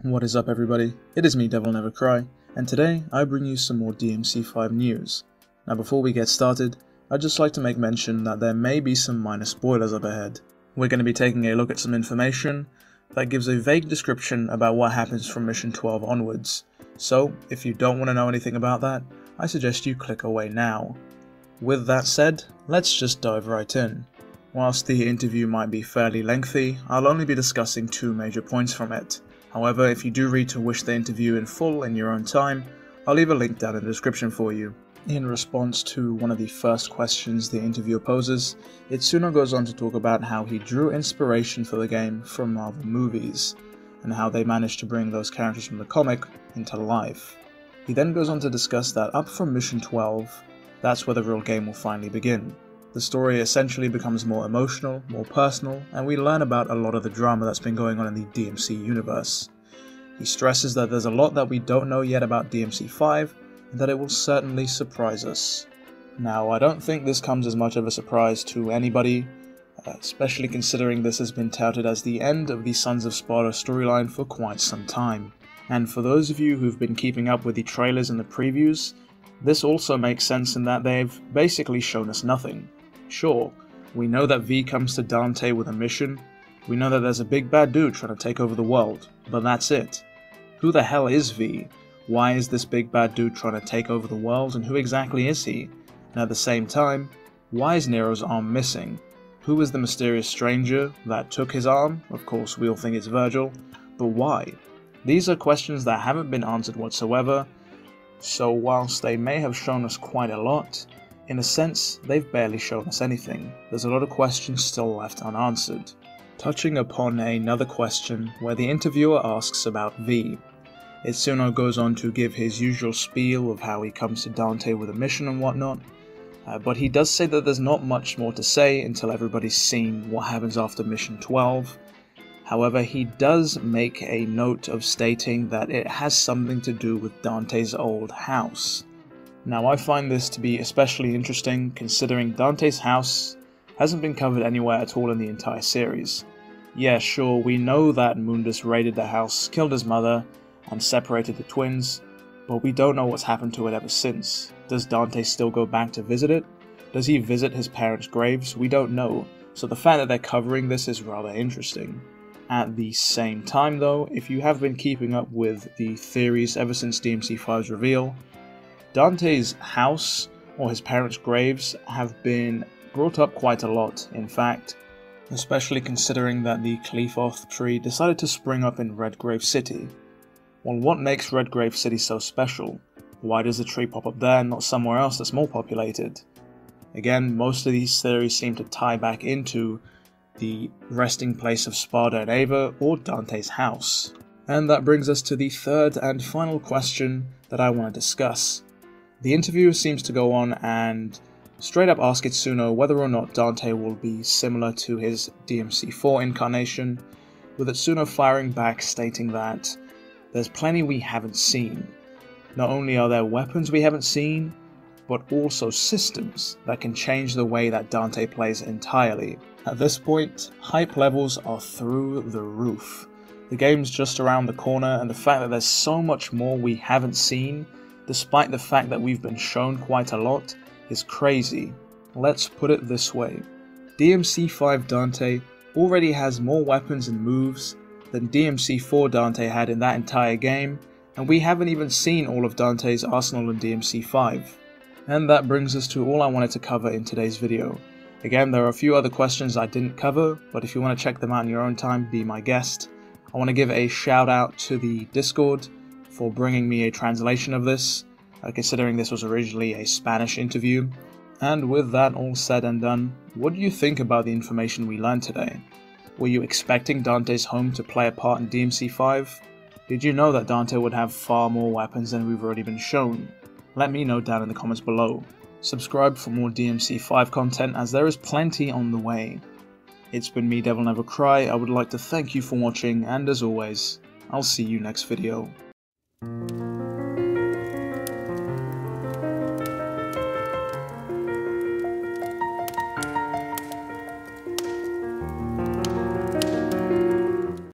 What is up everybody, it is me DevilNeverCry, and today I bring you some more DMC5 news. Now before we get started, I'd just like to make mention that there may be some minor spoilers up ahead. We're going to be taking a look at some information that gives a vague description about what happens from Mission 12 onwards, so if you don't want to know anything about that, I suggest you click away now. With that said, let's just dive right in. Whilst the interview might be fairly lengthy, I'll only be discussing two major points from it. However, if you do read to wish the interview in full in your own time, I'll leave a link down in the description for you. In response to one of the first questions the interviewer poses, Itsuno goes on to talk about how he drew inspiration for the game from Marvel movies, and how they managed to bring those characters from the comic into life. He then goes on to discuss that up from Mission 12, that's where the real game will finally begin. The story essentially becomes more emotional, more personal, and we learn about a lot of the drama that's been going on in the DMC universe. He stresses that there's a lot that we don't know yet about DMC5, and that it will certainly surprise us. Now, I don't think this comes as much of a surprise to anybody, especially considering this has been touted as the end of the Sons of Sparta storyline for quite some time. And for those of you who've been keeping up with the trailers and the previews, this also makes sense in that they've basically shown us nothing. Sure, we know that V comes to Dante with a mission, we know that there's a big bad dude trying to take over the world, but that's it. Who the hell is V? Why is this big bad dude trying to take over the world, and who exactly is he? And at the same time, why is Nero's arm missing? Who is the mysterious stranger that took his arm? Of course, we all think it's Virgil, but why? These are questions that haven't been answered whatsoever, so whilst they may have shown us quite a lot, in a sense, they've barely shown us anything. There's a lot of questions still left unanswered. Touching upon another question where the interviewer asks about V. Itsuno goes on to give his usual spiel of how he comes to Dante with a mission and whatnot, but he does say that there's not much more to say until everybody's seen what happens after Mission 12. However, he does make a note of stating that it has something to do with Dante's old house. Now, I find this to be especially interesting considering Dante's house hasn't been covered anywhere at all in the entire series. Yeah, sure, we know that Mundus raided the house, killed his mother, and separated the twins, but we don't know what's happened to it ever since. Does Dante still go back to visit it? Does he visit his parents' graves? We don't know, so the fact that they're covering this is rather interesting. At the same time though, if you have been keeping up with the theories ever since DMC5's reveal, Dante's house, or his parents' graves, have been brought up quite a lot, in fact, especially considering that the Qliphoth tree decided to spring up in Redgrave City. Well, what makes Redgrave City so special? Why does the tree pop up there and not somewhere else that's more populated? Again, most of these theories seem to tie back into the resting place of Sparda and Ava, or Dante's house. And that brings us to the third and final question that I want to discuss. The interviewer seems to go on and straight up ask Itsuno whether or not Dante will be similar to his DMC4 incarnation, with Itsuno firing back stating that there's plenty we haven't seen. Not only are there weapons we haven't seen, but also systems that can change the way that Dante plays entirely. At this point, hype levels are through the roof. The game's just around the corner, and the fact that there's so much more we haven't seen, despite the fact that we've been shown quite a lot, is crazy. Let's put it this way. DMC5 Dante already has more weapons and moves than DMC4 Dante had in that entire game, and we haven't even seen all of Dante's arsenal in DMC5. And that brings us to all I wanted to cover in today's video. Again, there are a few other questions I didn't cover, but if you want to check them out in your own time, be my guest. I want to give a shout out to the Discord for bringing me a translation of this, considering this was originally a Spanish interview. And with that all said and done, what do you think about the information we learned today? Were you expecting Dante's home to play a part in DMC5? Did you know that Dante would have far more weapons than we've already been shown? Let me know down in the comments below. Subscribe for more DMC5 content, as there is plenty on the way. It's been me, DevilNeverCry. I would like to thank you for watching, and as always, I'll see you next video.